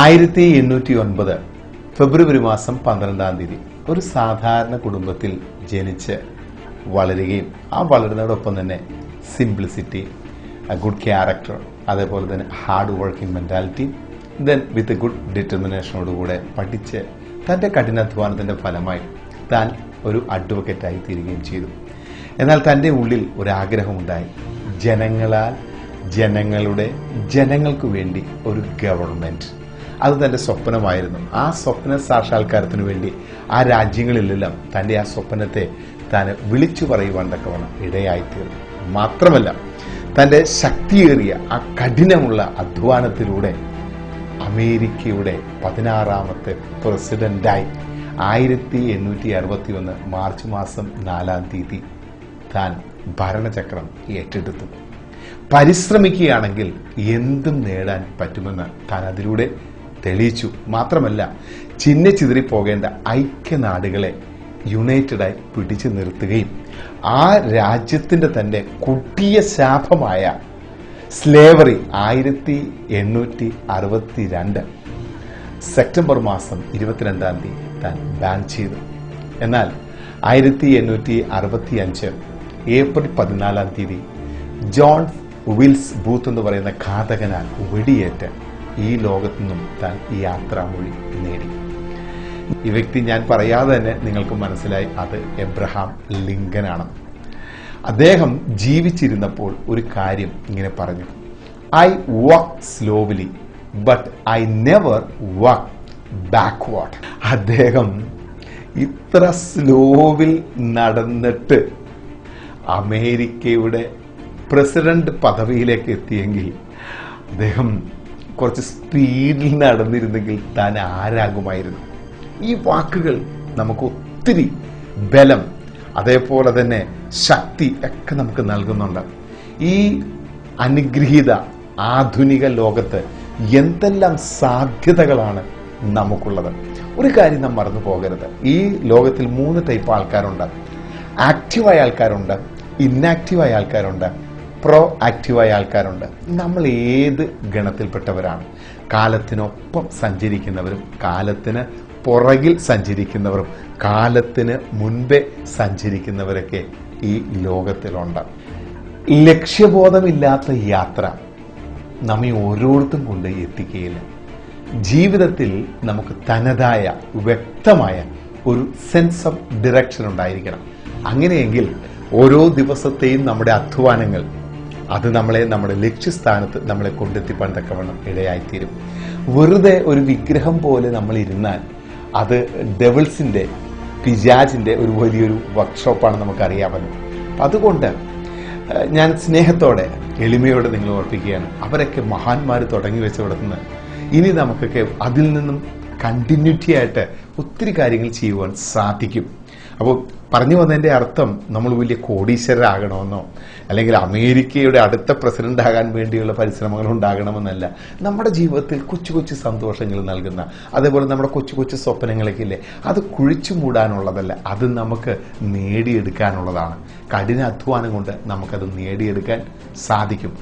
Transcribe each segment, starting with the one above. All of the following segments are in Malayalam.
1809 ഫെബ്രുവരി മാസം 12-ാം തീയതി ഒരു സാധാരണ കുടുംബത്തിൽ ജനിച്ച് വളരുകയും ആ വളരുന്നതോടൊപ്പം തന്നെ സിംപ്ലിസിറ്റി, ഗുഡ് ക്യാരക്ടർ, അതേപോലെ തന്നെ hard working mentality, then with good ഡിറ്റർമിനേഷനോടുകൂടെ പഠിച്ച് തന്റെ കഠിനാധ്വാനത്തിന്റെ ഫലമായി താൻ ഒരു അഡ്വക്കേറ്റായി തീരുകയും ചെയ്തു. എന്നാൽ തന്റെ ഉള്ളിൽ ഒരാഗ്രഹമുണ്ടായി, ജനങ്ങൾക്ക് വേണ്ടി ഒരു ഗവൺമെന്റ്. അത് തന്റെ സ്വപ്നമായിരുന്നു. ആ സ്വപ്ന സാക്ഷാത്കാരത്തിനു വേണ്ടി ആ രാജ്യങ്ങളിലെല്ലാം തന്റെ ആ സ്വപ്നത്തെ താൻ വിളിച്ചു പറയുവാൻ തക്കവണ്ണം ഇടയായിത്തീർന്നു. മാത്രമല്ല, തന്റെ ശക്തിയേറിയ ആ കഠിനമുള്ള അധ്വാനത്തിലൂടെ അമേരിക്കയുടെ 16ാമത്തെ പ്രസിഡന്റായി 1861 മാർച്ച് മാസം 4-ാം തീയതി താൻ ഭരണചക്രം ഏറ്റെടുത്തു. പരിശ്രമിക്കുകയാണെങ്കിൽ എന്തും നേടാൻ പറ്റുമെന്ന് താൻ അതിലൂടെ തെളിയിച്ചു. മാത്രമല്ല, ചിന്നിച്ചിതറിപ്പോകേണ്ട ഐക്യനാടുകളെ യുണൈറ്റഡായി പിടിച്ചു നിർത്തുകയും ആ രാജ്യത്തിന്റെ തന്നെ കൊടിയ ശാപമായ സ്ലേവറി 1862 സെപ്റ്റംബർ മാസം 22-ാം തീയതി താൻ ബാൻ ചെയ്തു. എന്നാൽ 1865 ഏപ്രിൽ 14-ാം തീയതി ജോൺ വിൽസ് ബൂത്ത് എന്ന് പറയുന്ന ഘാതകനാൽ വെടിയേറ്റ് ഈ ലോകത്തു നിന്നും താൻ യാത്രാമൊഴി നേടി. ഈ വ്യക്തി ഞാൻ പറയാതെ തന്നെ നിങ്ങൾക്ക് മനസ്സിലായി, അത് എബ്രഹാം ലിങ്കനാണ്. അദ്ദേഹം ജീവിച്ചിരുന്നപ്പോൾ ഒരു കാര്യം ഇങ്ങനെ പറഞ്ഞു: I walk slowly but I never walk backward. അദ്ദേഹം ഇത്ര സ്ലോവിൽ നടന്നിട്ട് അമേരിക്കയുടെ പ്രസിഡന്റ് പദവിയിലേക്ക് എത്തിയെങ്കിൽ അദ്ദേഹം കുറച്ച് സ്പീഡിൽ നടന്നിരുന്നെങ്കിൽ താൻ ആരാകുമായിരുന്നു. ഈ വാക്കുകൾ നമുക്ക് ഒത്തിരി ബലം, അതേപോലെ തന്നെ ശക്തി ഒക്കെ നമുക്ക് നൽകുന്നുണ്ട്. ഈ അനുഗ്രഹീത ആധുനിക ലോകത്ത് എന്തെല്ലാം സാധ്യതകളാണ് നമുക്കുള്ളത്. ഒരു കാര്യം നാം മറന്നു പോകരുത്, ഈ ലോകത്തിൽ 3 ടൈപ്പ് ആൾക്കാരുണ്ട്. ആക്റ്റീവായ ആൾക്കാരുണ്ട്, ഇന്നാക്റ്റീവായ ആൾക്കാരുണ്ട്, പ്രോ ആക്റ്റീവായ ആൾക്കാരുണ്ട്. നമ്മൾ ഏത് ഗണത്തിൽപ്പെട്ടവരാണ്? കാലത്തിനൊപ്പം സഞ്ചരിക്കുന്നവരും കാലത്തിന് പുറകിൽ സഞ്ചരിക്കുന്നവരും കാലത്തിന് മുൻപേ സഞ്ചരിക്കുന്നവരൊക്കെ ഈ ലോകത്തിലുണ്ട്. ലക്ഷ്യബോധമില്ലാത്ത യാത്ര നമ്മെ ഓരോരുത്തരും കൊണ്ട് എത്തിക്കുകയില്ല. ജീവിതത്തിൽ നമുക്ക് തനതായ വ്യക്തമായ ഒരു സെൻസ് ഓഫ് ഡിറക്ഷൻ ഉണ്ടായിരിക്കണം. അങ്ങനെയെങ്കിൽ ഓരോ ദിവസത്തെയും നമ്മുടെ അധ്വാനങ്ങൾ അത് നമ്മളെ നമ്മുടെ ലക്ഷ്യസ്ഥാനത്ത് നമ്മളെ കൊണ്ടെത്തിപ്പാൻ തക്കവണ്ണം ഇടയായിത്തീരും. വെറുതെ ഒരു വിഗ്രഹം പോലെ നമ്മൾ ഇരുന്നാൽ അത് ഡെവിൾസിന്റെ, പിശാചിന്റെ ഒരു വലിയൊരു വർക്ക്ഷോപ്പാണ് നമുക്കറിയാമല്ലോ. അതുകൊണ്ട് ഞാൻ സ്നേഹത്തോടെ എളിമയോടെ നിങ്ങൾ ഓർപ്പിക്കുകയാണ്, അവരൊക്കെ മഹാന്മാർ തുടങ്ങി വെച്ചവിടുന്ന് ഇനി നമുക്കൊക്കെ അതിൽ നിന്നും കണ്ടിന്യൂറ്റി ആയിട്ട് ഒത്തിരി കാര്യങ്ങൾ ചെയ്യുവാൻ സാധിക്കും. അപ്പോൾ പറഞ്ഞു വന്നതിന്റെ അർത്ഥം നമ്മൾ വലിയ കോടീശ്വരരാകണമെന്നോ അല്ലെങ്കിൽ അമേരിക്കയുടെ അടുത്ത പ്രസിഡന്റ് ആകാൻ വേണ്ടിയുള്ള പരിശ്രമങ്ങൾ ഉണ്ടാകണമെന്നല്ല. നമ്മുടെ ജീവിതത്തിൽ കൊച്ചു കൊച്ചു സന്തോഷങ്ങൾ നൽകുന്ന, അതേപോലെ നമ്മുടെ കൊച്ചു കൊച്ചു സ്വപ്നങ്ങളൊക്കെ ഇല്ലേ, അത് കുഴിച്ചു മൂടാനുള്ളതല്ല, അത് നമുക്ക് നേടിയെടുക്കാനുള്ളതാണ്. കഠിനാധ്വാനം കൊണ്ട് നമുക്കത് നേടിയെടുക്കാൻ സാധിക്കും.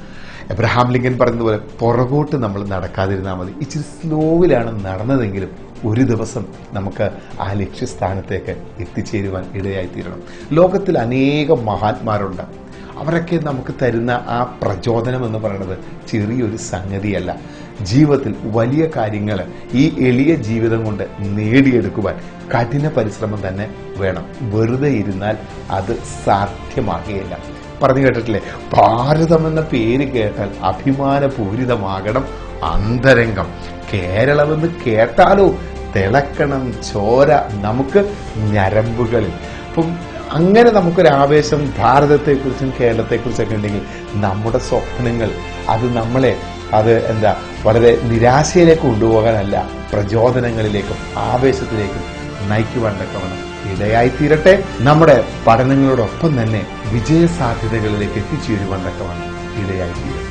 എബ്രഹാം ലിങ്കൻ പറഞ്ഞതുപോലെ പുറകോട്ട് നമ്മൾ നടക്കാതിരുന്നാൽ മതി. ഇച്ചിരി സ്ലോവിലാണ് നടന്നതെങ്കിലും ഒരു ദിവസം നമുക്ക് ആ ലക്ഷ്യസ്ഥാനത്തേക്ക് എത്തിച്ചേരുവാൻ ഇടയായിത്തീരണം. ലോകത്തിൽ അനേകം മഹാന്മാരുണ്ട്. അവരൊക്കെ നമുക്ക് തരുന്ന ആ പ്രചോദനം എന്ന് പറയുന്നത് ചെറിയൊരു സംഗതിയല്ല. ജീവിതത്തിൽ വലിയ കാര്യങ്ങൾ ഈ എളിയ ജീവിതം കൊണ്ട് നേടിയെടുക്കുവാൻ കഠിന പരിശ്രമം തന്നെ വേണം. വെറുതെ ഇരുന്നാൽ അത് സാധ്യമാകുകയില്ല. പറഞ്ഞു കേട്ടിട്ടില്ലേ, ഭാരതം എന്ന പേര് കേട്ടാൽ അഭിമാനപൂരിതമാകണം അന്തരംഗം. കേരളമെന്ന് കേട്ടാലോ തിളക്കണം ചോര നമുക്ക് ഞരമ്പുകളിൽ. അപ്പം അങ്ങനെ നമുക്കൊരാവേശം ഭാരതത്തെക്കുറിച്ചും കേരളത്തെക്കുറിച്ചൊക്കെ ഉണ്ടെങ്കിൽ നമ്മുടെ സ്വപ്നങ്ങൾ അത് നമ്മളെ വളരെ നിരാശയിലേക്ക് കൊണ്ടുപോകാനല്ല, പ്രചോദനങ്ങളിലേക്കും ആവേശത്തിലേക്കും നയിക്കുവാൻ തക്കവണ്ണം ഇടയായിത്തീരട്ടെ. നമ്മുടെ പഠനങ്ങളോടൊപ്പം തന്നെ വിജയസാധ്യതകളിലേക്ക് എത്തിച്ചേരുവാൻ തക്കവണ്ണം ഇടയായിത്തീരും.